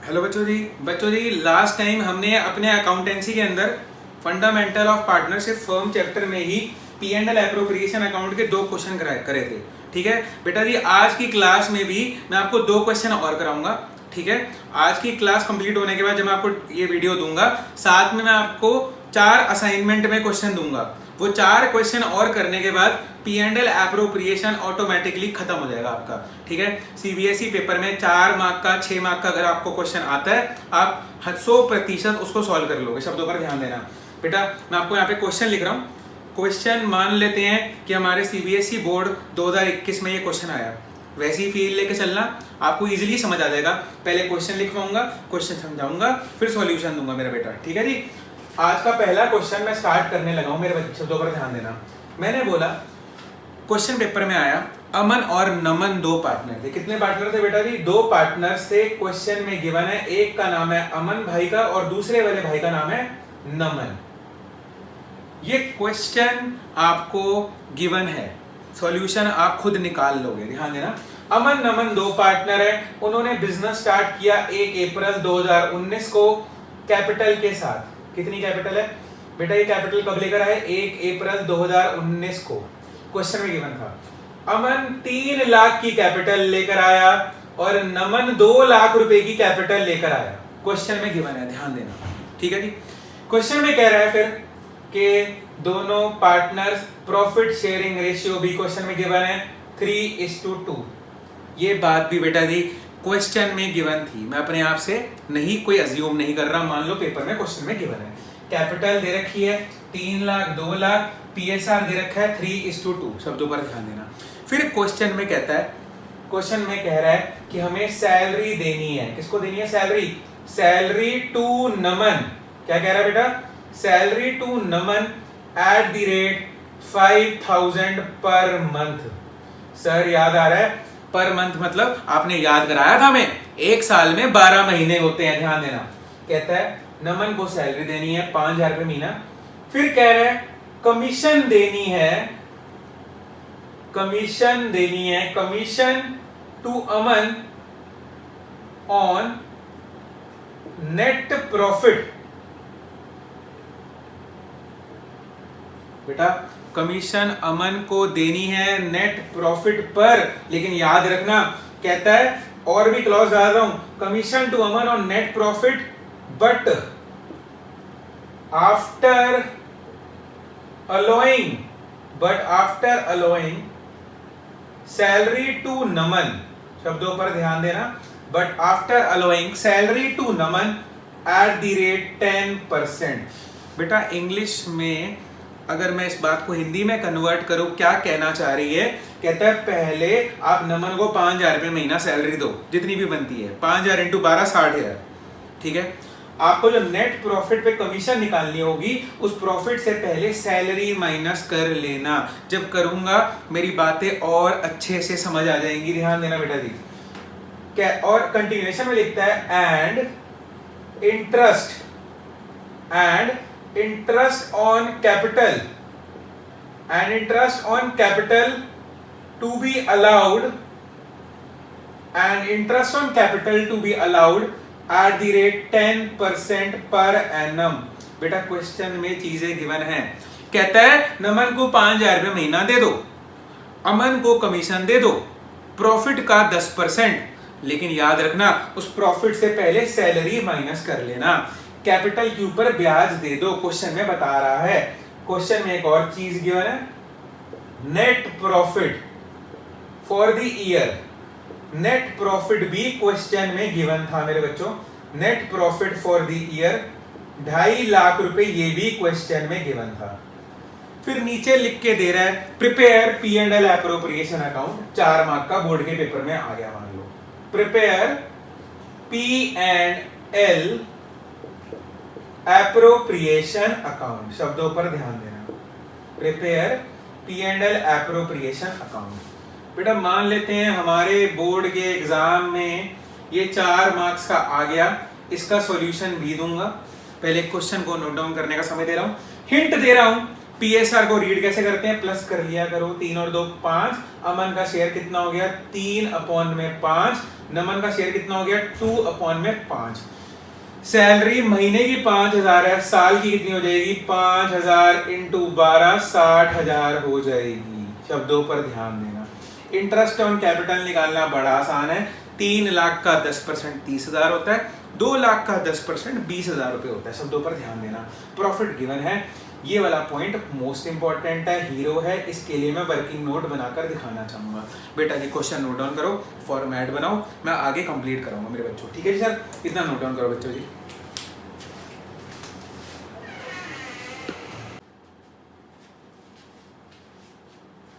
Hello बच्चों जी last time हमने अपने अकाउंटेंसी के अंदर fundamental of partnership firm chapter में ही P and L appropriation account के 2 क्वेश्चन करे थे। ठीक है बेटा जी, आज की क्लास में भी मैं आपको 2 क्वेश्चन और कराऊंगा। ठीक है, आज की क्लास कंप्लीट होने के बाद जब मैं आपको ये वीडियो दूंगा, साथ में मैं आपको 4 असाइनमेंट में क्वेश्चन दूंगा। वो 4 क्वेश्चन और करने के बाद P and L appropriation automatically खत्म हो जाएगा आपका। ठीक है, सीबीएसई पेपर में 4 मार्क का 6 मार्क का अगर आपको क्वेश्चन आता है, आप 100% उसको सॉल्व कर लोगे। शब्दों पर ध्यान देना बेटा। मैं आपको यहाँ पे क्वेश्चन लिख रहा हूँ। क्वेश्चन मान लेते हैं कि हमारे सीबीएसई बोर्ड 2021 में ये क्वेश्चन आया, वैसी फील लेके चलना, आपको इजीली समझ आ जाएगा। पहले क्वेश्चन लिखवाऊंगा, क्वेश्चन समझाऊंगा, फिर सॉल्यूशन दूंगा मेरा बेटा। ठीक है जी, आज का पहला क्वेश्चन मैं स्टार्ट करने लगा हूं। मेरे शब्दों पर ध्यान देना। मैंने बोला क्वेश्चन पेपर में आया, अमन और नमन 2 पार्टनर थे। कितने पार्टनर थे बेटा जी? 2 पार्टनर्स थे। क्वेश्चन में गिवन है, एक का नाम है अमन भाई का और दूसरे वाले भाई का नाम है नमन। ये क्वेश्चन आपको गिवन है, सॉल्यूशन आप खुद निकाल लोगे। ध्यान देना। अमन नमन 2 पार्टनर है। उन्होंने बिजनेस स्टार्ट किया 1 अप्रैल 2019 को कैपिटल के साथ। कितनी कैपिटल है बेटा? ये कैपिटल कब लेकर आए? 1 अप्रैल 2019 को। क्वेश्चन में गिवन था अमन 3 लाख की कैपिटल लेकर आया और नमन 2 लाख रुपए की कैपिटल लेकर आया। क्वेश्चन में गिवन है, ध्यान देना। ठीक है जी। क्वेश्चन में कह रहा है फिर कि दोनों पार्टनर्स प्रॉफिट शेयरिंग रेशियो भी क्वेश्चन में गिवन है 3:2। ये बात भी बेटा जी क्वेश्चन में गिवन थी, मैं अपने आप से नहीं कोई अज्यूम नहीं कर रहा। मान लो पेपर में क्वेश्चन में गिवन है, कैपिटल दे रखी है 3 लाख 2 लाख, पीएसआर दे रखा है 3:2। शब्दों पर ध्यान देना। फिर क्वेश्चन में कहता है, क्वेश्चन में कह रहा है कि हमें सैलरी देनी है। किसको देनी है सैलरी? सैलरी टू नमन। क्या कह रहा है बेटा? Salary to Naman at the rate 5000 per month. Sir याद आ रहा है? पर मंथ मतलब आपने याद कराया था हमें, एक साल में 12 महीने होते हैं। ध्यान देना। कहता है नमन को सैलरी देनी है 5000 रुपए महीना। फिर कह रहा है कमीशन देनी है, कमीशन देनी है, commission to Aman on net profit. बेटा कमीशन अमन को देनी है नेट प्रॉफिट पर, लेकिन याद रखना कहता है और भी क्लॉज डाल रहा हूं, commission to Aman on net profit but after allowing salary to Naman. शब्दों पर ध्यान देना। But after allowing salary to Naman at the rate 10%। बेटा इंग्लिश में अगर मैं इस बात को हिंदी में कन्वर्ट करूं, क्या कहना चाह रही है? कहता है पहले आप नमन को 5000 रुपए महीना सैलरी दो, जितनी भी बनती है, 5000 इंटू 12 60,000। ठीक है, आपको जो नेट प्रॉफिट पे कमीशन निकालनी होगी, उस प्रॉफिट से पहले सैलरी माइनस कर लेना। जब करूंगा मेरी बातें और अच्छे से समझ आ जाएंगी। ध्यान देना बेटा जी। क्या और कंटिन्यूएशन में लिखता है and interest on capital to be allowed at the rate 10% per annum. बेटा क्वेश्चन में चीजें गिवन हैं। कहता है नमन को 5000 रुपए महीना दे दो, अमन को कमीशन दे दो, प्रॉफिट का 10%, लेकिन याद रखना उस प्रॉफिट से पहले सैलरी माइनस कर लेना, कैपिटल के ऊपर ब्याज दे दो। क्वेश्चन में बता रहा है। क्वेश्चन में एक और चीज गिवन है, net profit for the year. Net profit भी क्वेश्चन में गिवन था मेरे बच्चों। Net profit for the year 2.5 lakh रुपए, ये भी क्वेश्चन में गिवन था। फिर नीचे लिख के दे रहा है prepare P and L appropriation account. 4 mark का बोर्ड के पेपर में आ गया, मान लो। Prepare P and L appropriation account. शब्दों पर ध्यान देना। Prepare P and L appropriation account. बेटा मान लेते हैं हमारे बोर्ड के एग्जाम में ये 4 मार्क्स का आ गया, इसका सॉल्यूशन भी दूंगा। पहले क्वेश्चन को नोट डाउन करने का समय दे रहा हूं, हिंट दे रहा हूं। पीएसआर को रीड कैसे करते हैं, प्लस कर लिया करो, 3 और 2 5। अमन का शेयर कितना हो गया, 3/5। नमन का शेयर कितना हो गया, 2/5। सैलरी महीने की 5,000 है, साल की कितनी हो जाएगी, 5,000 इंटू 12 60,000 हो जाएगी। शब्दों पर ध्यान देना। इंटरेस्ट ऑन कैपिटल निकालना बड़ा आसान है। 3 लाख का 10% 30,000 होता है, 2 लाख का 10% 20,000 रुपए होता है। शब्दों पर ध्यान देना। प्रॉफिट गिवन है, ये वाला पॉइंट मोस्ट इंपॉर्टेंट है, हीरो है, इसके लिए मैं वर्किंग नोट बनाकर दिखाना चाहूंगा। बेटा जी क्वेश्चन नोट डाउन करो, फॉर्मेट बनाओ, मैं आगे कंप्लीट कराऊंगा मेरे बच्चों। ठीक है जी सर, इतना नोट डाउन करो बच्चों जी।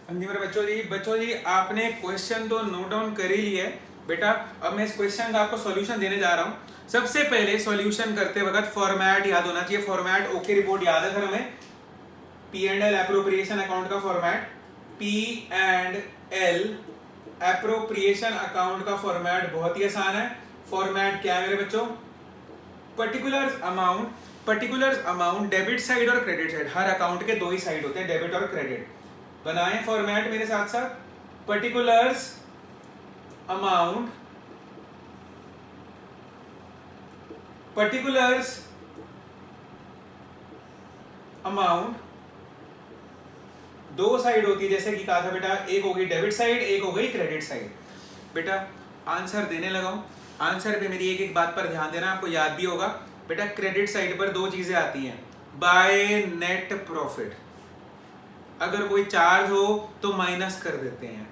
हाँ जी मेरे बच्चों जी आपने क्वेश्चन तो नोट डाउन कर ही लिया है बेटा। अब मैं इस क्वेश्चन का आपको सॉल्यूशन देने जा रहा हूँ। सबसे पहले सॉल्यूशन करते वक्त फॉर्मेट याद होना चाहिए। फॉर्मेट ओके रिपोर्ट याद है सर हमें, P and L appropriation account का format, P and L appropriation account का फॉर्मेट बहुत ही आसान है। फॉर्मेट क्या है मेरे बच्चों, पर्टिकुलर अमाउंट डेबिट साइड और क्रेडिट साइड, हर अकाउंट के दो ही साइड होते हैं, डेबिट और क्रेडिट। बनाएं फॉर्मेट मेरे साथ साथ, पर्टिकुलर्स अमाउंट दो साइड होती है, जैसे कि कहा था बेटा, एक हो गई डेबिट साइड, एक हो गई क्रेडिट साइड। बेटा आंसर देने लगाओ। आंसर पे मेरी एक एक बात पर ध्यान देना, आपको याद भी होगा बेटा। क्रेडिट साइड पर दो चीजें आती हैं, बाय नेट प्रॉफिट, अगर कोई चार्ज हो तो माइनस कर देते हैं,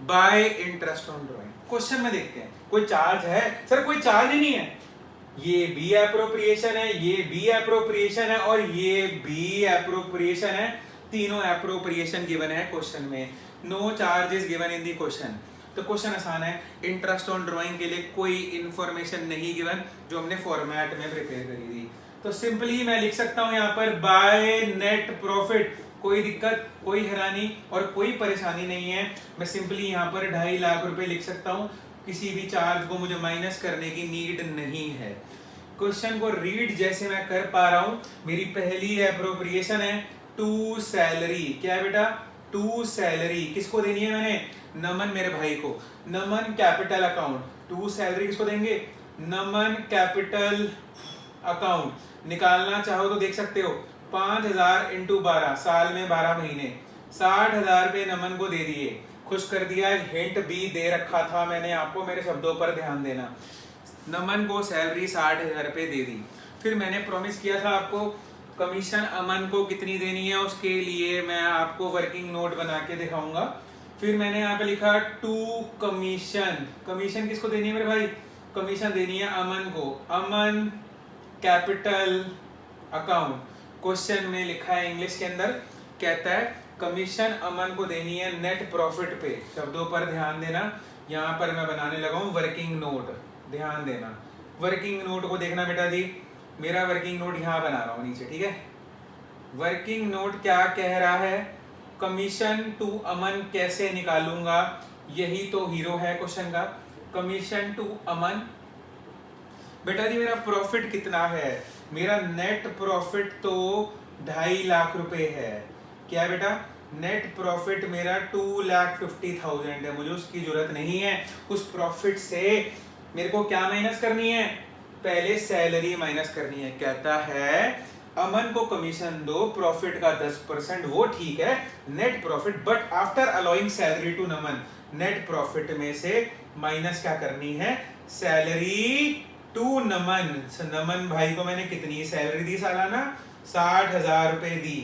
bye interest on drawing. Question में देखते हैं, कोई चार्ज है सर, कोई चार्ज ही नहीं है, ये भी एप्रोप्रिएशन है, ये भी एप्रोप्रिएशन है और ये भी एप्रोप्रिएशन है, तीनों एप्रोप्रिएशन गिवन है क्वेश्चन में। No charges given in the question. तो क्वेश्चन आसान है। इंटरेस्ट ऑन ड्रॉइंग के लिए कोई इंफॉर्मेशन नहीं गिवन जो हमने फॉर्मेट में प्रिपेयर करी थी, तो सिंपली मैं लिख सकता हूं यहां पर बाय नेट प्रॉफिट। कोई दिक्कत, कोई हैरानी और कोई परेशानी नहीं है। मैं सिंपली यहाँ पर 2.5 लाख रुपए लिख सकता हूँ, किसी भी चार्ज को मुझे माइनस करने की नीड नहीं है। क्वेश्चन को रीड जैसे मैं कर पा रहा हूँ, मेरी पहली एप्रोप्रिएशन है टू सैलरी। क्या है बेटा, टू सैलरी। किसको देनी है मैंने, नमन मेरे भाई को। नमन कैपिटल अकाउंट, टू सैलरी किसको देंगे, नमन कैपिटल अकाउंट। निकालना चाहो तो देख सकते हो, 5,000 इंटू 12, साल में 12 महीने, 60,000 रुपए नमन को दे दिए, खुश कर दिया। हिंट भी दे रखा था मैंने आपको, मेरे शब्दों पर ध्यान देना। नमन को सैलरी 60,000 रुपए दे दी। फिर मैंने प्रॉमिस किया था आपको कमीशन अमन को कितनी देनी है, उसके लिए मैं आपको वर्किंग नोट बना के दिखाऊंगा। फिर मैंने यहाँ पे लिखा टू कमीशन। कमीशन किसको देनी है मेरे भाई, कमीशन देनी है अमन को, अमन कैपिटल अकाउंट। क्वेश्चन में लिखा है इंग्लिश के अंदर, कहता है कमीशन अमन को देनी है नेट प्रॉफिट पे। शब्दों पर ध्यान देना। यहाँ पर मैं बनाने लगा हूँ वर्किंग नोट, ध्यान देना। वर्किंग नोट को देखना बेटा जी, मेरा वर्किंग नोट यहाँ बना रहा हूँ नीचे, ठीक है। वर्किंग नोट क्या कह रहा है, कमीशन टू अमन कैसे निकालूंगा, यही तो हीरो है क्वेश्चन का। कमीशन टू अमन, बेटा जी मेरा प्रॉफिट कितना है, मेरा नेट प्रॉफिट तो 2.5 लाख रुपए है। क्या बेटा, नेट प्रॉफिट मेरा 2,50,000 है, मुझे उसकी जरूरत नहीं है। उस प्रॉफिट से मेरे को क्या माइनस करनी है, पहले सैलरी माइनस करनी है। कहता है अमन को कमीशन दो, प्रॉफिट का 10%, वो ठीक है, net profit, but after allowing salary to Naman, net profit में से माइनस क्या करनी है, सैलरी टू नमन। नमन भाई को मैंने कितनी सैलरी दी सालाना, 60,000 रुपए दी।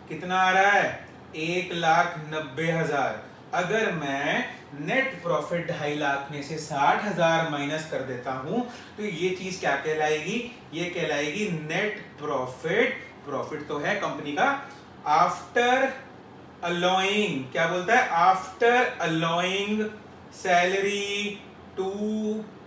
कितना आ रहा है, 1,90,000। अगर मैं नेट प्रॉफिट 2.5 लाख में से 60,000 माइनस कर देता हूं तो ये चीज क्या कहलाएगी, ये कहलाएगी नेट प्रॉफिट। प्रॉफिट तो है कंपनी का आफ्टर अलाउइंग, क्या बोलता है, आफ्टर अलाउइंग सैलरी टू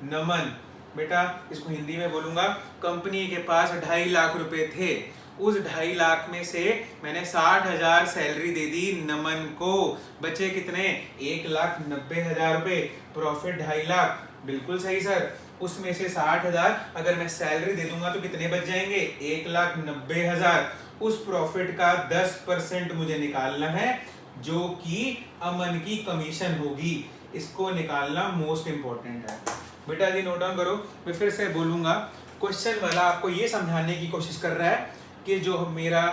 नमन। बेटा इसको हिंदी में बोलूंगा, कंपनी के पास 2.5 लाख रुपए थे, उस 2.5 लाख में से मैंने 60,000 सैलरी दे दी नमन को, बचे कितने, 1,90,000 रुपए। प्रॉफिट 2.5 लाख, बिल्कुल सही सर। उसमें से 60,000 अगर मैं सैलरी दे दूंगा तो कितने बच जाएंगे, 1,90,000। उस प्रॉफिट का 10% मुझे निकालना है, जो कि अमन की कमीशन होगी। इसको निकालना मोस्ट इंपॉर्टेंट है बेटा जी, नोट डाउन करो। मैं फिर से बोलूंगा, क्वेश्चन वाला आपको ये समझाने की कोशिश कर रहा है कि जो मेरा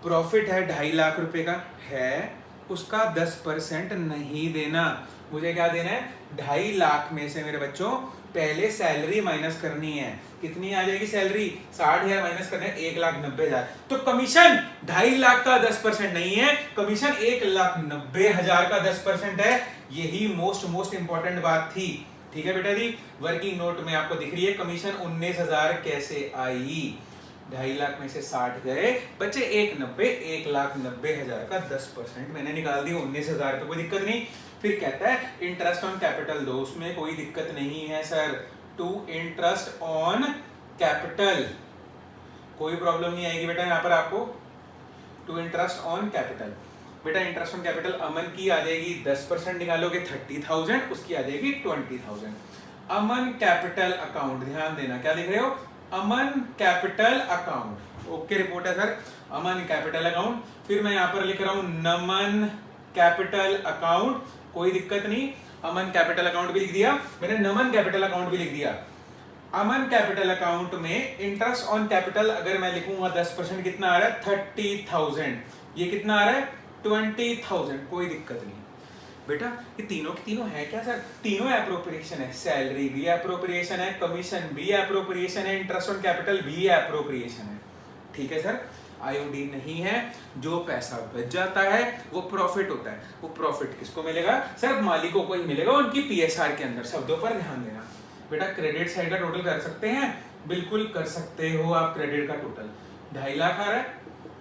प्रॉफिट है 2.5 लाख रुपए का है, उसका 10% नहीं देना। मुझे क्या देना है, 2.5 लाख में से मेरे बच्चों पहले सैलरी माइनस करनी है। कितनी आ जाएगी सैलरी, 60,000 माइनस करना है 1,90,000। तो कमीशन 2.5 लाख का 10% नहीं है, कमीशन 1,90,000 का 10% है। यही मोस्ट इंपॉर्टेंट बात थी। ठीक है बेटा जी, वर्किंग नोट में आपको दिख रही है कमीशन 19,000 कैसे आई। 2.5 लाख में से 60 गए, बचे 1,90,000 का 10% मैंने निकाल दी 19,000 पे, कोई दिक्कत नहीं। फिर कहता है इंटरेस्ट ऑन कैपिटल दो, उसमें कोई दिक्कत नहीं है sir. To interest on capital कोई प्रॉब्लम नहीं आएगी बेटा यहाँ पर आपको। टू इंटरेस्ट ऑन कैपिटल, बेटा इंटरेस्ट ऑन कैपिटल अमन की आ जाएगी 10% निकालोगे 30,000, उसकी आ जाएगी 20,000। अमन कैपिटल अकाउंट, ध्यान देना क्या लिख रहे हो, अमन कैपिटल अकाउंट। ओके रिपोर्ट है सर, अमन कैपिटल अकाउंट। फिर मैं यहाँ पर लिख रहा हूं नमन कैपिटल अकाउंट, कोई दिक्कत नहीं। अमन कैपिटल अकाउंट भी लिख दिया मैंने, नमन कैपिटल अकाउंट भी लिख दिया। अमन कैपिटल अकाउंट में इंटरेस्ट ऑन कैपिटल अगर मैं लिखूंगा 10% कितना आ रहा है 30,000, ये कितना आ रहा है 20,000, कोई दिक्कत नहीं बेटा। ये तीनों के तीनों है क्या सर, तीनों एप्रोप्रिएशन है। सैलरी भी एप्रोप्रिएशन है, कमीशन भी एप्रोप्रिएशन है, इंटरेस्ट ऑन कैपिटल भी एप्रोप्रिएशन है। ठीक है सर, आईओडी नहीं है। जो पैसा बच जाता है वो प्रॉफिट होता है। वो प्रॉफिट किसको मिलेगा सर, मालिकों को ही मिलेगा, उनकी पीएसआर के अंदर। शब्दों पर ध्यान देना बेटा। क्रेडिट साइड का टोटल कर सकते हैं, बिल्कुल कर सकते हो आप। क्रेडिट का टोटल 2.5 लाख आ रहा है,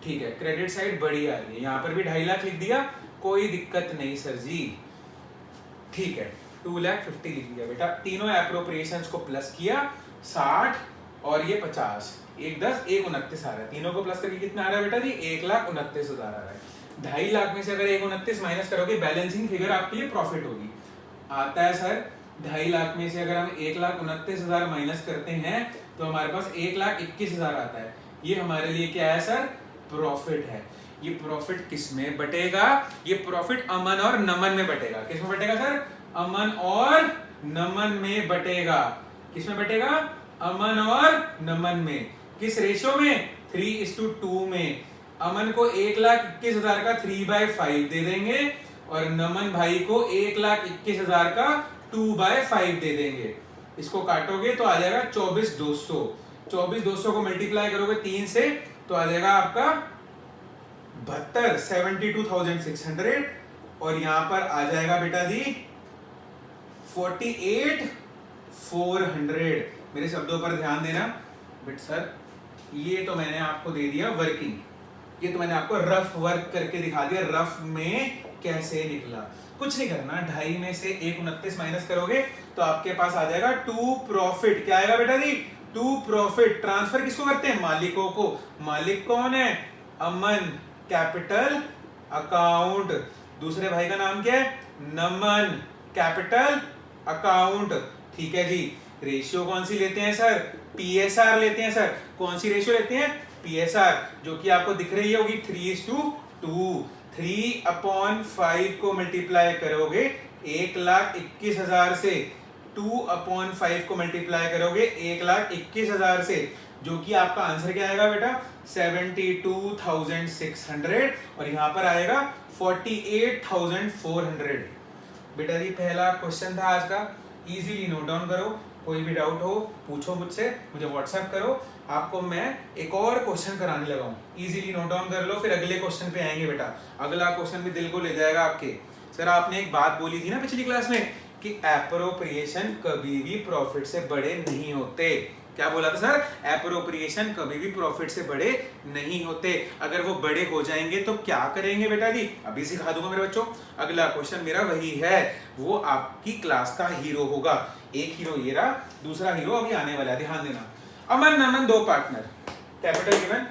ठीक है। क्रेडिट साइड बड़ी आ रही है, यहाँ पर भी 2.5 लाख लिख दिया, कोई दिक्कत नहीं सर जी। ठीक है, 2,50,000 लिख दिया बेटा। तीनों एप्रोप्रिएशंस को प्लस किया, 60 और ये 50, 1,10, 1,29 आ रहा है। तीनों को प्लस करके कितना आ रहा है बेटा जी, 1,29,000 आ रहा है। 2.5 लाख में से अगर 1,29 माइनस करोगे, बैलेंसिंग फिगर आपके लिए प्रॉफिट होगी। आता है सर 2.5 लाख में से अगर हम 1,29,000 माइनस करते हैं तो हमारे पास 1,21,000 आता है। ये हमारे लिए क्या है सर, प्रॉफिट है। ये प्रॉफिट किस में बटेगा, ये प्रॉफिट अमन और नमन में बटेगा। किस में बटेगा सर, अमन और नमन में बटेगा। किस में बटेगा, अमन और नमन में। किस रेशियो में, 3:2 में। अमन को 1,21,000 का 3/5 दे देंगे और नमन भाई को 1,21,000 का 2/5 दे देंगे। इसको काटोगे तो आ जाएगा 24,200। 24,200 को मल्टीप्लाई करोगे 3 से तो आ जाएगा आपका 72,600 और यहां पर आ जाएगा बेटा जी 48,400। मेरे शब्दों पर ध्यान देना बट सर ये तो मैंने आपको दे दिया वर्किंग, ये तो मैंने आपको रफ वर्क करके दिखा दिया, रफ में कैसे निकला। कुछ नहीं करना, 2.5 में से 1,29 माइनस करोगे तो आपके पास आ जाएगा टू प्रॉफिट। क्या आएगा बेटा जी, टू प्रॉफिट। ट्रांसफर किसको करते हैं, मालिकों को। मालिक कौन है, अमन कैपिटल अकाउंट। दूसरे भाई का नाम क्या है, नमन कैपिटल अकाउंट। ठीक है जी। रेशियो कौन सी लेते हैं सर, पीएसआर लेते हैं सर। कौन सी रेशियो लेते हैं, पीएसआर, जो कि आपको दिख रही होगी 3:2। 3/5 को मल्टीप्लाई करोगे 1,21,000 से, 2/5 को मल्टीप्लाई करोगे 1,21,000 से, जो कि आपका आंसर क्या आएगा बेटा 72,600 और यहां पर आएगा 48,400। बेटा जी पहला क्वेश्चन था आज का, इजीली नोट डाउन करो। कोई भी डाउट हो पूछो मुझसे, मुझे व्हाट्सएप करो। आपको मैं एक और क्वेश्चन कराने लगा हूं, इजीली नोट डाउन कर लो, फिर अगले क्वेश्चन पे आएंगे बेटा। अगला क्वेश्चन भी दिल को ले जाएगा आपके। सर आपने एक बात बोली थी ना पिछली क्लास में कि एप्रोप्रिएशन कभी भी प्रॉफिट से बड़े नहीं होते। क्या बोला था सर, एप्रोप्रिएशन कभी भी प्रॉफिट से बड़े नहीं होते। अगर वो बड़े हो जाएंगे तो क्या करेंगे बेटा जी, अभी सिखा दूंगा मेरे बच्चों। अगला क्वेश्चन मेरा वही है, वो आपकी क्लास का हीरो होगा। एक हीरो ये रहा, दूसरा हीरो अभी आने वाला है, ध्यान देना। अमन नमन दो partner, capital given,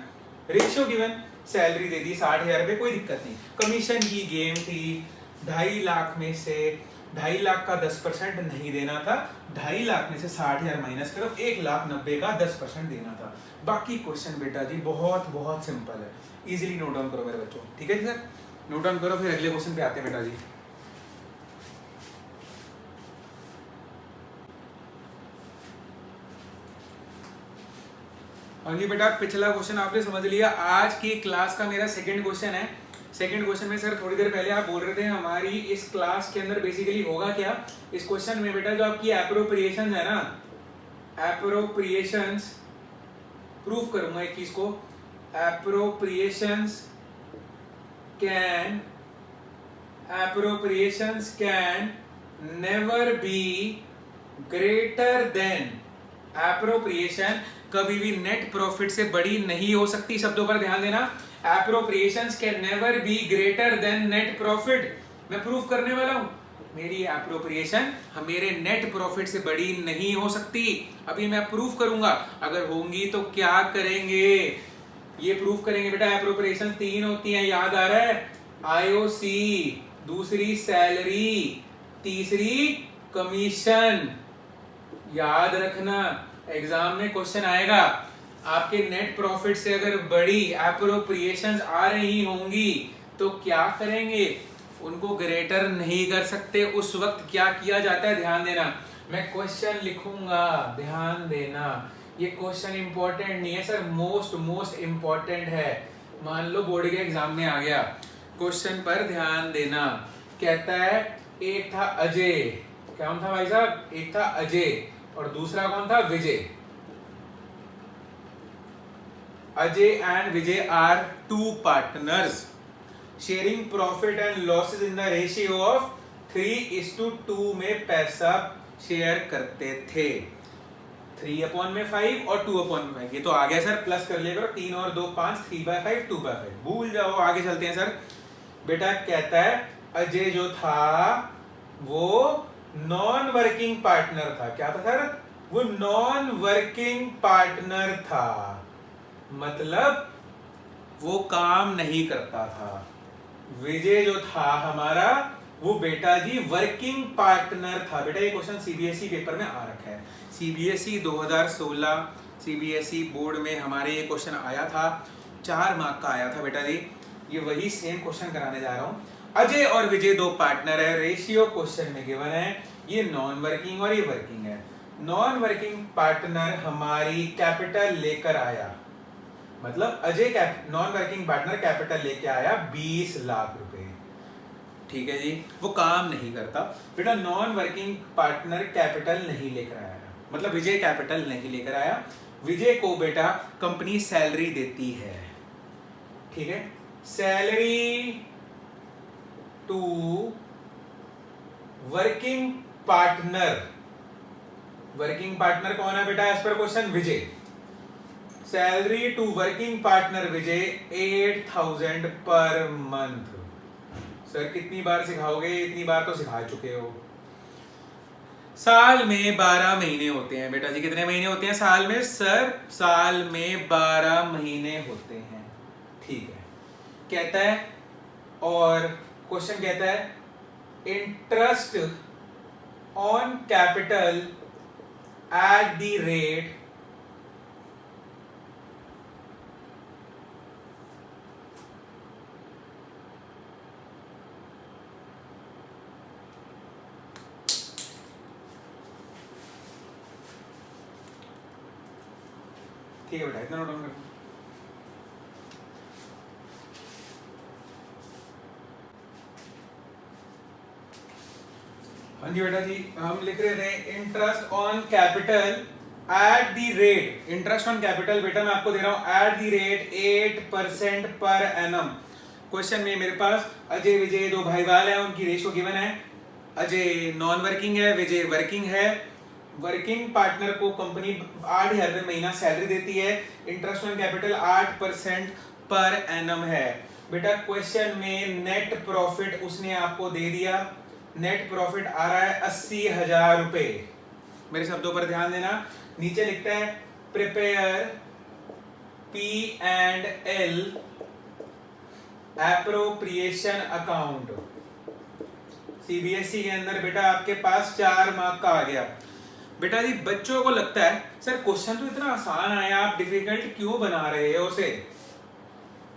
ratio given, salary दे दी 60,000 रुपए, कोई दिक्कत नहीं। कमीशन की गेम थी, 2.5 लाख में से 2.5 लाख का 10% नहीं देना था, 2.5 लाख में से 60,000 माइनस करो, 1,90,000 का 10% देना था। बाकी क्वेश्चन बेटा जी बहुत बहुत सिंपल है, इजीली नोट डाउन करो मेरे बच्चों, ठीक है जी सर, नोट डाउन करो, फिर अगले क्वेश्चन पे आते हैं बेटा जी। हाँ जी बेटा, पिछला क्वेश्चन आपने समझ लिया। आज की क्लास का मेरा सेकंड क्वेश्चन है। सेकंड क्वेश्चन में सर थोड़ी देर पहले आप बोल रहे थे हमारी इस क्लास के अंदर बेसिकली होगा क्या। इस क्वेश्चन में बेटा जो आपकी एप्रोप्रिएशन है ना, एप्रोप्रिएशंस प्रूव करूंगा एक चीज को, appropriations can never be greater than, appropriation कभी भी नेट प्रॉफिट से बड़ी नहीं हो सकती। शब्दों पर ध्यान देना, appropriations can never be greater than net profit. मैं प्रूफ करने वाला हूं मेरी एप्रोप्रिएशन मेरे नेट प्रॉफिट से बड़ी नहीं हो सकती। अभी मैं प्रूफ करूंगा, अगर होंगी तो क्या करेंगे, ये प्रूफ करेंगे बेटा। एप्रोप्रिएशन 3 होती है, याद आ रहा है, आईओसी, दूसरी सैलरी, तीसरी कमीशन। याद रखना एग्जाम में क्वेश्चन आएगा, आपके नेट प्रॉफिट से अगर बड़ी एप्रोप्रिएशंस आ रही होंगी तो क्या करेंगे, उनको ग्रेटर नहीं कर सकते। उस वक्त क्या किया जाता है, ध्यान देना, मैं क्वेश्चन लिखूंगा, ध्यान देना। ये क्वेश्चन इंपॉर्टेंट नहीं है सर, मोस्ट इंपॉर्टेंट है। मान लो बोर्ड के एग्जाम में आ गया, क्वेश्चन पर ध्यान देना। कहता है एक था अजय, क्या था भाई साहब, एक था अजय और दूसरा कौन था, Vijay. Ajay and Vijay are 2 partners sharing profit and losses in the ratio of 3:2 में पैसा शेयर करते थे। 3/5 और 2/5, ये तो आ गया सर, प्लस कर लिया करो, 3 और 2 5, 3/5 2/5, भूल जाओ, आगे चलते हैं सर। बेटा कहता है अजय जो था वो नॉन वर्किंग पार्टनर था। क्या था सर, वो नॉन वर्किंग पार्टनर था, मतलब वो काम नहीं करता था। विजय जो था हमारा वो बेटा जी वर्किंग पार्टनर था। बेटा ये क्वेश्चन सीबीएसई पेपर में आ रखा है, सीबीएसई 2016 सीबीएसई बोर्ड में हमारे ये क्वेश्चन आया था, 4 मार्क का आया था बेटा जी। ये वही सेम क्वेश्चन कराने जा रहा हूं। अजय और विजय 2 पार्टनर है, रेशियो क्वेश्चन में गिवन है, ये नॉन वर्किंग और ये वर्किंग है। नॉन वर्किंग पार्टनर हमारी कैपिटल लेकर आया, मतलब Ajay non working partner capital लेके आया 20 लाख रुपए, ठीक है जी, वो काम नहीं करता। बेटा नॉन वर्किंग पार्टनर कैपिटल नहीं लेकर आया, मतलब विजय कैपिटल नहीं लेकर आया। विजय को बेटा कंपनी सैलरी देती है, ठीक है, salary to working partner. Working partner कौन है बेटा as per question, Vijay. Salary to working partner Vijay 8,000 per month. Sir कितनी बार सिखाओगे, इतनी बार तो सिखा चुके हो। साल में 12 महीने होते हैं बेटा जी, कितने महीने होते हैं साल में, सर साल में 12 महीने होते हैं, ठीक है। कहता है, और क्वेश्चन कहता है interest on capital eight the rate ठीक है बेटा, इतना नोट डाउन कर। हाँ जी बेटा जी, हम लिख रहे थे interest on capital eight the rate, interest on capital बेटा मैं आपको दे रहा हूं eight the rate 8% per annum. Question में मेरे पास अजय विजय 2 भाईवाल है, उनकी रेशो गिवन है। अजय नॉन वर्किंग है, विजय वर्किंग है। वर्किंग पार्टनर को कंपनी 8,000 रुपए महीना सैलरी देती है, interest on capital 8% per annum है। बेटा क्वेश्चन में नेट प्रॉफिट उसने आपको दे दिया, नेट प्रॉफिट आ रहा है 80,000 रुपए। मेरे शब्दों पर ध्यान देना, नीचे लिखता है prepare P&L appropriation account. CBSE के अंदर बेटा आपके पास 4 मार्क का आ गया। बेटा जी बच्चों को लगता है सर क्वेश्चन तो इतना आसान आया, आप डिफिकल्ट क्यों बना रहे हो उसे।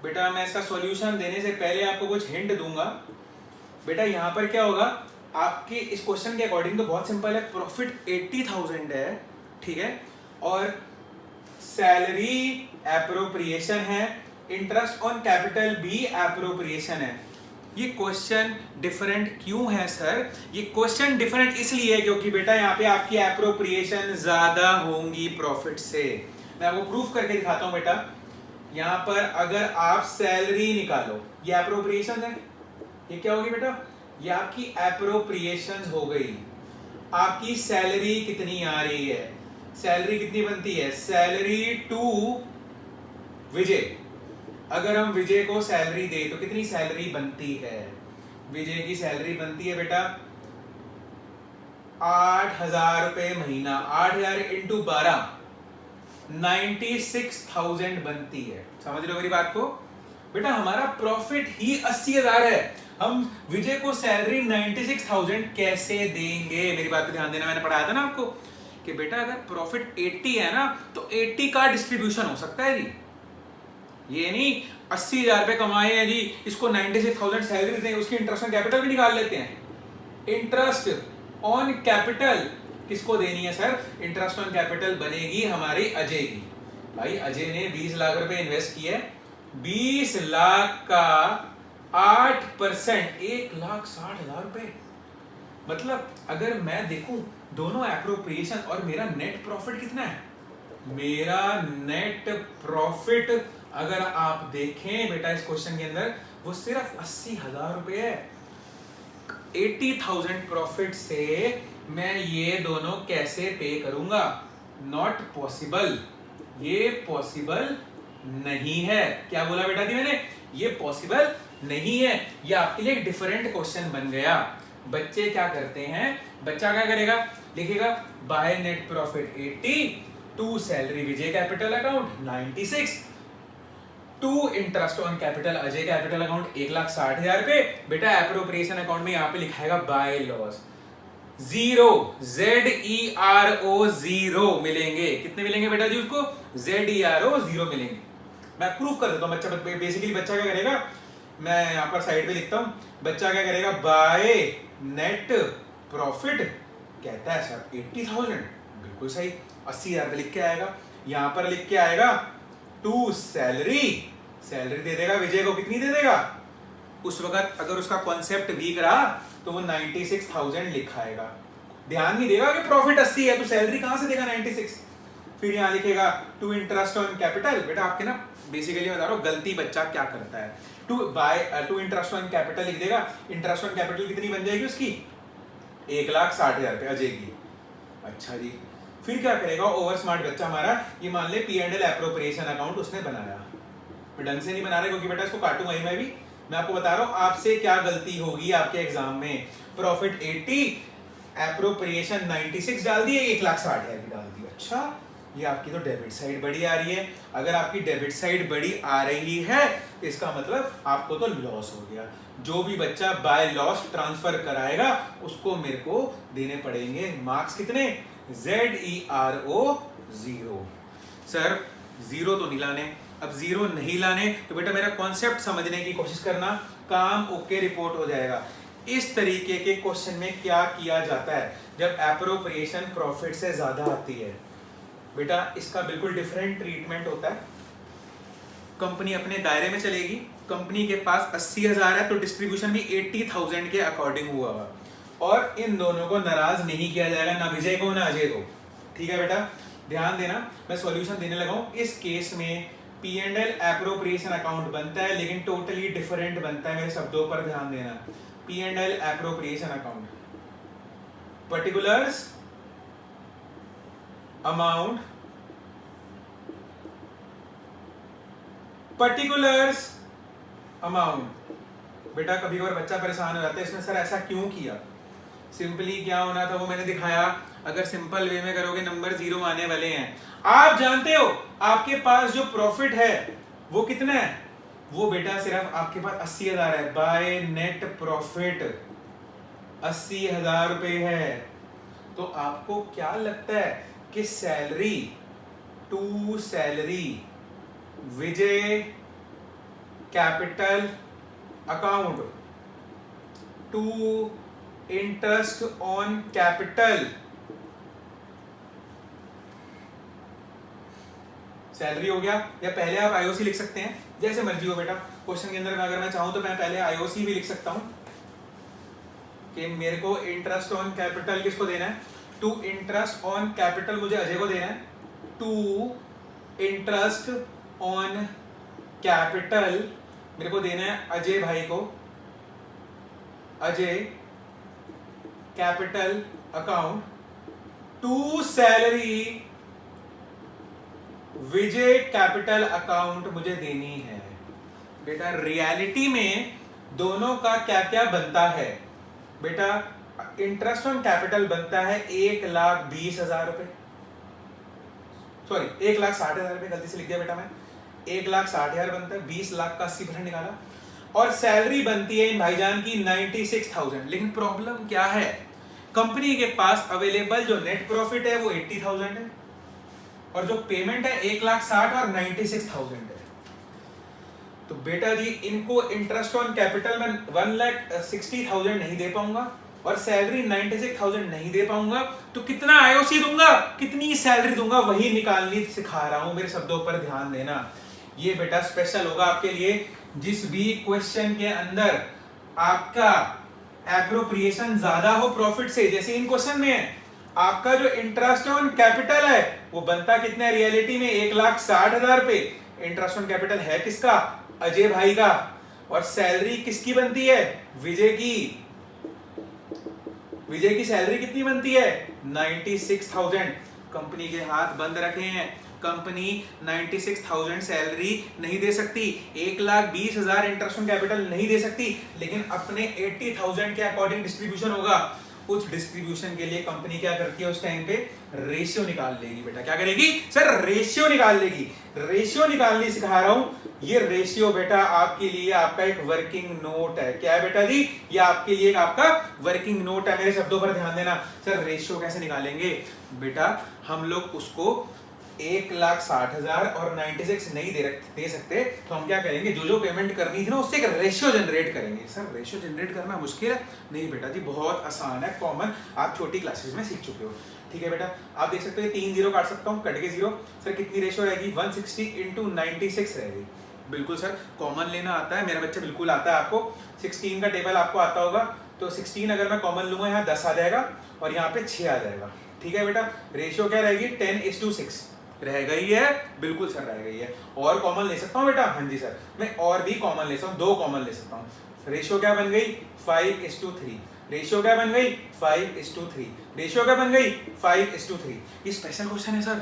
बेटा मैं इसका सॉल्यूशन देने से पहले आपको कुछ हिंट दूंगा। बेटा यहाँ पर क्या होगा, आपके इस क्वेश्चन के अकॉर्डिंग तो बहुत सिंपल है, प्रॉफिट 80,000 है, ठीक है, और सैलरी एप्रोप्रिएशन है, इंटरेस्ट ऑन कैपिटल भी एप्रोप्रिएशन है। ये क्वेश्चन डिफरेंट क्यों है सर? ये क्वेश्चन डिफरेंट इसलिए क्योंकि बेटा यहाँ पे आपकी एप्रोप्रिएशन ज्यादा होंगी प्रॉफिट से। मैं आपको प्रूफ करके दिखाता हूं बेटा। यहाँ पर अगर आप सैलरी निकालो, ये एप्रोप्रिएशन है, ये क्या होगी बेटा, ये आपकी एप्रोप्रिएशन हो गई। आपकी सैलरी कितनी आ रही है, सैलरी कितनी बनती है, सैलरी टू विजय। अगर हम विजय को सैलरी दे तो कितनी सैलरी बनती है, विजय की सैलरी बनती है बेटा 8,000 रुपए महीना। 8,000 इंटू 12 96,000 बनती है। समझ लो मेरी बात को बेटा, हमारा प्रॉफिट ही 80,000 है, हम विजय को सैलरी 96,000 कैसे देंगे? मेरी बात पे ध्यान देना, मैंने पढ़ाया था ना आपको कि बेटा अगर प्रॉफिट 80 है ना तो 80 का डिस्ट्रीब्यूशन हो सकता है जी। ये नहीं 80,000 रुपए कमाए हैं जी, इसको 96,000 सैलरी दें, उसकी इंटरेस्ट ऑन कैपिटल भी निकाल लेते हैं। इंटरेस्ट ऑन कैपिटल किसको देनी है सर? इंटरेस्ट ऑन कैपिटल बनेगी हमारी अजय की। भाई अजय ने 20 लाख रुपए इन्वेस्ट किए, 20 लाख का 8% 1,60,000 रुपए। मतलब अगर मैं देखूं दोनों एप्रोप्रिएशन और मेरा नेट प्रॉफिट कितना है, मेरा नेट प्रॉफिट अगर आप देखें बेटा इस क्वेश्चन के अंदर वो सिर्फ 80,000 रुपए है। 80,000 प्रॉफिट से मैं ये दोनों कैसे पे करूंगा? नॉट पॉसिबल, ये पॉसिबल नहीं है। क्या बोला बेटा जी मैंने? ये पॉसिबल नहीं है। ये आपके लिए एक डिफरेंट क्वेश्चन बन गया। बच्चे क्या करते हैं, बच्चा क्या करेगा, लिखेगा by net profit 80 to salary Vijay capital account 96 to interest on capital Ajay capital account 1,60,000 रुपए। बेटा एप्रोप्रिएशन अकाउंट में यहाँ पे लिखा है by loss zero, ZERO zero मिलेंगे। कितने मिलेंगे बेटा जी उसको? ZERO जीरो मिलेंगे। मैं प्रूफ कर देता हूँ। बच्चा बेसिकली बच्चा क्या करेगा, मैं यहाँ पर साइड पे लिखता हूँ, बच्चा क्या करेगा, बाय नेट प्रॉफिट कहता है सर 80,000, बिल्कुल सही, 80,000 पे लिख के आएगा। यहाँ पर लिख के आएगा टू सैलरी, सैलरी दे देगा विजय को, कितनी दे देगा? उस वक्त अगर उसका कॉन्सेप्ट वीक रहा तो वो 96,000 लिखाएगा, ध्यान नहीं देगा कि प्रॉफिट 80 है तो सैलरी कहां से देगा 96। फिर यहां लिखेगा टू इंटरेस्ट ऑन कैपिटल। बेटा आपके ना बेसिकली बता रहा हूं गलती बच्चा क्या करता है, टू इंटरेस्ट ऑन कैपिटल लिख देगा। इंटरेस्ट ऑन कैपिटल कितनी बन जाएगी उसकी? 1,60,000 रुपए अजय की। अच्छा जी, फिर क्या करेगा ओवर स्मार्ट बच्चा हमारा, ये मान ले P&L एप्रोप्रिएशन अकाउंट उसने बनाया, मैं ढंग से नहीं बना रहा क्योंकि बेटा इसको काटूंगा ही मैं भी, मैं आपको बता रहा हूं आपसे क्या गलती होगी आपके एग्जाम में। प्रॉफिट 80 एप्रोप्रिएशन 96 डाल दिए, 1,60,000 की डाल दी। अच्छा ये आपकी तो डेबिट साइड बड़ी आ रही है। अगर आपकी डेबिट साइड बड़ी आ रही है इसका मतलब आपको तो लॉस हो गया। जो भी बच्चा बाय लॉस ट्रांसफर कराएगा उसको मेरे को देने पड़ेंगे मार्क्स कितने? ZERO zero. सर जीरो तो नहीं लाने, अब जीरो नहीं लाने तो बेटा मेरा कॉन्सेप्ट समझने की कोशिश करना, काम ओके रिपोर्ट हो जाएगा। इस तरीके के क्वेश्चन में क्या किया जाता है जब एप्रोप्रिएशन प्रॉफिट से ज्यादा आती है? बेटा इसका बिल्कुल डिफरेंट ट्रीटमेंट होता है। कंपनी अपने दायरे में चलेगी, कंपनी के पास 80,000 है तो डिस्ट्रीब्यूशन भी 80,000 के अकॉर्डिंग हुआ हुआ, और इन दोनों को नाराज नहीं किया जाएगा, ना विजय को ना अजय को। ठीक है बेटा, ध्यान देना, मैं सॉल्यूशन देने लगा हूं। इस केस में P&L एप्रोप्रिएशन अकाउंट बनता है लेकिन टोटली डिफरेंट बनता है, मेरे शब्दों पर ध्यान देना। P&L appropriation account, particulars amount, particulars amount. बेटा कभी कभार बच्चा परेशान हो जाता है इसमें, सर ऐसा क्यों किया? सिंपली क्या होना था वो मैंने दिखाया। अगर सिंपल वे में करोगे नंबर जीरो आने वाले हैं। आप जानते हो आपके पास जो प्रॉफिट है वो कितना है? वो बेटा सिर्फ आपके पास 80,000 है। बाय नेट प्रॉफिट 80,000 रुपए है। तो आपको क्या लगता है कि salary to salary Vijay capital account to interest on capital salary हो गया, या पहले आप आईओसी लिख सकते हैं, जैसे मर्जी हो बेटा। क्वेश्चन के अंदर अगर मैं चाहूं तो मैं पहले आईओसी भी लिख सकता हूं कि मेरे को इंटरेस्ट ऑन कैपिटल किसको देना है, टू इंटरेस्ट ऑन कैपिटल मुझे अजय को देना है, टू इंटरेस्ट ऑन कैपिटल मेरे को देना है अजय भाई को, Ajay capital account to salary Vijay capital account मुझे देनी है। बेटा रियलिटी में दोनों का क्या क्या बनता है बेटा, इंटरेस्ट ऑन कैपिटल बनता है 1,20,000 रुपए, सॉरी 1,60,000 रुपए, गलती से लिख दिया बेटा मैं, 1,60,000 बनता है, 20 लाख का 80% निकाला, और सैलरी बनती है इन भाईजान की 96,000। लेकिन प्रॉब्लम क्या है, कंपनी के पास अवेलेबल जो नेट प्रॉफिट है वो 80,000 है, और जो पेमेंट है 1,60,000 और 96,000 है। तो बेटा जी इनको इंटरेस्ट ऑन कैपिटल में 1,60,000 नहीं दे पाऊंगा और सैलरी 96,000 नहीं दे पाऊंगा, तो कितना आईओसी दूंगा, कितनी सैलरी दूंगा, वही निकालनी सिखा रहा हूं, मेरे शब्दों पर ध्यान देना। ये बेटा स्पेशल होगा आपके लिए, जिस भी क्वेश्चन के अंदर आपका एप्रोप्रिएशन ज्यादा हो प्रॉफिट से, जैसे इन क्वेश्चन में है आपका जो इंटरेस्ट ऑन कैपिटल है वो बनता कितना है रियलिटी में 1,60,000 रुपए, इंटरेस्ट ऑन कैपिटल है किसका, अजय भाई का, और सैलरी किसकी बनती है, विजय की। विजय की सैलरी कितनी बनती है 96,000। कंपनी के हाथ बंद रखे हैं, कंपनी 96,000 सैलरी नहीं दे सकती, 1,20,000 इंटरेस्ट ऑन कैपिटल नहीं दे सकती, लेकिन अपने 80,000 के अकॉर्डिंग डिस्ट्रीब्यूशन होगा। उस डिस्ट्रीब्यूशन के लिए कंपनी क्या करती है उस टाइम पे, रेशियो निकाल लेगी। बेटा क्या करेगी सर, रेशियो निकाल लेगी। रेशियो निकालनी सिखा रहा हूं, ये रेशियो बेटा आपके लिए आपका एक वर्किंग नोट है। क्या है बेटा जी, ये आपके लिए आपका वर्किंग नोट है, मेरे शब्दों पर ध्यान देना। सर रेशियो कैसे निकालेंगे बेटा, हम लोग उसको 1,60,000 और 96 नहीं दे सकते, तो हम क्या करेंगे, जो जो पेमेंट करनी थी ना उससे एक रेशियो जनरेट करेंगे। सर रेशियो जनरेट करना मुश्किल है, नहीं बेटा जी बहुत आसान है, कॉमन, आप छोटी क्लासेस में सीख चुके हो। ठीक है बेटा, आप देख सकते हैं 3 जीरो काट सकता हूँ, कट के जीरो, सर कितनी रेशियो रहेगी 160 इंटू 96 रहेगी। बिल्कुल सर, कॉमन लेना आता है, मेरा बच्चा बिल्कुल आता है। आपको 16 का टेबल आपको आता होगा, तो 16 अगर मैं कॉमन लूंगा यहाँ 10 आ जाएगा और यहाँ पे 6 आ जाएगा। ठीक है बेटा, रेशियो क्या रहेगी 10:6 रहेगा ही है, बिल्कुल सर रहेगा ही है। और कॉमन ले सकता हूँ बेटा, हाँ जी सर, मैं और भी कॉमन ले सकता हूँ, 2 कॉमन ले सकता हूँ। रेशियो क्या बन गई 5:3, रेशियो क्या बन गई 5:3, रेशियो क्या बन गई 5:3। ये स्पेशल क्वेश्चन है सर।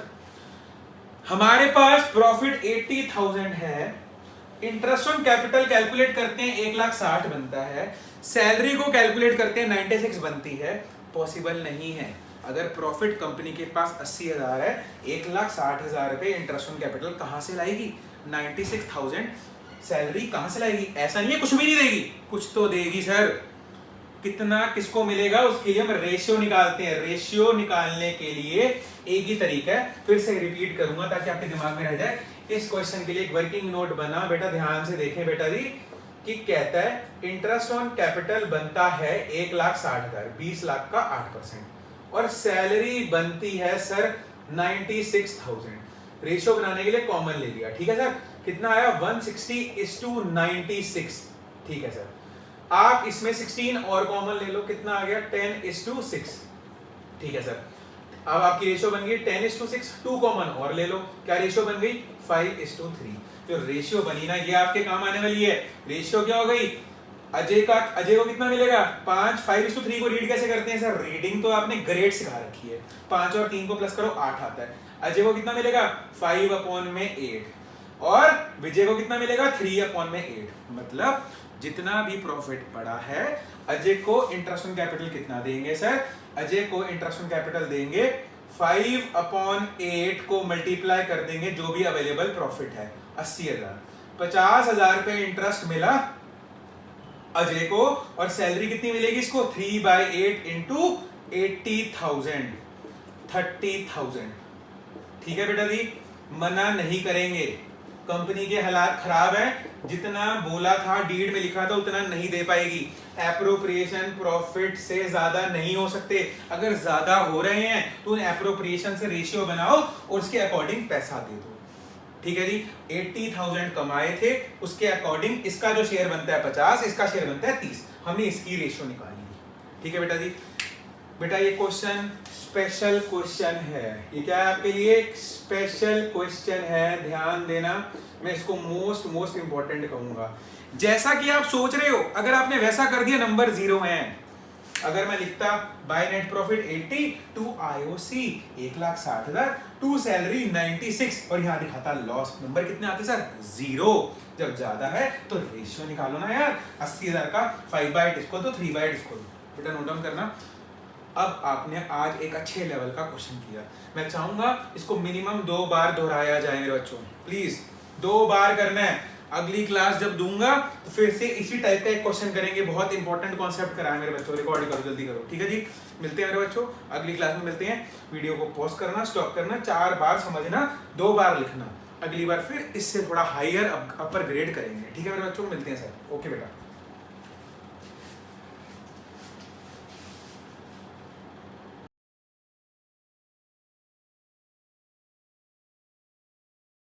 हमारे पास प्रॉफिट 80,000 है, इंटरेस्ट ऑन कैपिटल कैलकुलेट करते हैं 1,60,000 बनता है, सैलरी को कैलकुलेट करते हैं 96 बनती है। पॉसिबल नहीं है। अगर प्रॉफिट कंपनी के पास 80,000 है, 1,60,000 रुपए इंटरेस्ट ऑन कैपिटल कहां से लाएगी, 96,000 सैलरी कहां से लाएगी। ऐसा नहीं है कुछ भी नहीं देगी, कुछ तो देगी सर। कितना किसको मिलेगा उसके लिए हम रेशियो निकालते हैं। रेशियो निकालने के लिए एक ही तरीका है, फिर से रिपीट करूंगा ताकि आपके दिमाग में रह जाए। इस क्वेश्चन के लिए एक वर्किंग नोट बना, बेटा ध्यान से देखें बेटा जी, कि कहता है इंटरेस्ट ऑन कैपिटल बनता है 1,60,000, 20 लाख का 8%, और सैलरी बनती है सर 96,000। रेशियो बनाने के लिए कॉमन ले लिया, ठीक है सर। कितना आया 160:96, ठीक है सर। आप इसमें 16 और कॉमन ले लो, कितना आ गया 10:6, ठीक है सर। अब आपकी रेशियो बन गई 10:6, 2 कॉमन और ले लो, क्या रेशियो बन गई 5:3। जो रेशियो बनी ना ये आपके काम आने वाली है। रेशियो क्या हो गई, अजय को कितना मिलेगा 5, 5:3 को रीड कैसे करते हैं सर, रीडिंग तो आपने ग्रेड सिखा रखी है, 5 और 3 को प्लस करो 8 आता है। अजय को कितना मिलेगा 5/8, और विजय को कितना मिलेगा 3/8। मतलब जितना भी प्रॉफिट पड़ा है, अजय को इंटरेस्ट ऑन कैपिटल कितना देंगे सर, अजय को इंटरेस्ट ऑन कैपिटल देंगे 5/8 को मल्टीप्लाई कर देंगे जो भी अवेलेबल प्रॉफिट है 80,000। 50,000 रुपए इंटरेस्ट मिला, अजय को, और सैलरी कितनी मिलेगी इसको 3/8 इंटू 80,000, 30,000। ठीक है बेटा जी, मना नहीं करेंगे, कंपनी के हालात खराब है, जितना बोला था डीड में लिखा था उतना नहीं दे पाएगी। एप्रोप्रिएशन प्रॉफिट से ज्यादा नहीं हो सकते, अगर ज्यादा हो रहे हैं तो एप्रोप्रिएशन से रेशियो बनाओ और उसके अकॉर्डिंग पैसा दे दो। ठीक है जी, 80,000 कमाए थे, उसके अकॉर्डिंग इसका जो शेयर बनता है 50, इसका शेयर बनता है 30, हमें इसकी रेशियो निकालनी है। ठीक है बेटा जी, बेटा ये क्वेश्चन स्पेशल क्वेश्चन है, ये क्या है आपके लिए स्पेशल क्वेश्चन है, ध्यान देना, मैं इसको मोस्ट इंपॉर्टेंट कहूंगा। जैसा कि आप सोच रहे हो, अगर आपने वैसा कर दिया नंबर 0 है। अगर मैं लिखता by net profit 80 to IOC 1,60,000 to salary 96 और यहां दिखाता लॉस, नंबर कितने आते सर 0। जब ज्यादा है तो रेशियो निकालो ना यार, 80,000 का 5/8 इसको दो, 3/8 इसको दो। बेटा नोट डाउन करना। अब आपने आज एक अच्छे लेवल का क्वेश्चन किया, मैं चाहूंगा इसको मिनिमम 2 बार दोहराया जाए मेरे बच्चों, प्लीज 2 बार करना है। अगली क्लास जब दूंगा तो फिर से इसी टाइप का एक क्वेश्चन करेंगे, बहुत इंपॉर्टेंट कॉन्सेप्ट कराया मेरे बच्चों, रिकॉर्ड करो जल्दी करो। ठीक है जी, मिलते हैं मेरे बच्चों, अगली क्लास में मिलते हैं। वीडियो को पॉज करना, स्टॉप करना, 4 बार समझना, 2 बार लिखना, अगली बार फिर इससे थोड़ा हायर अपर ग्रेड करेंगे। ठीक है मेरे बच्चों, मिलते हैं सर, ओके बेटा।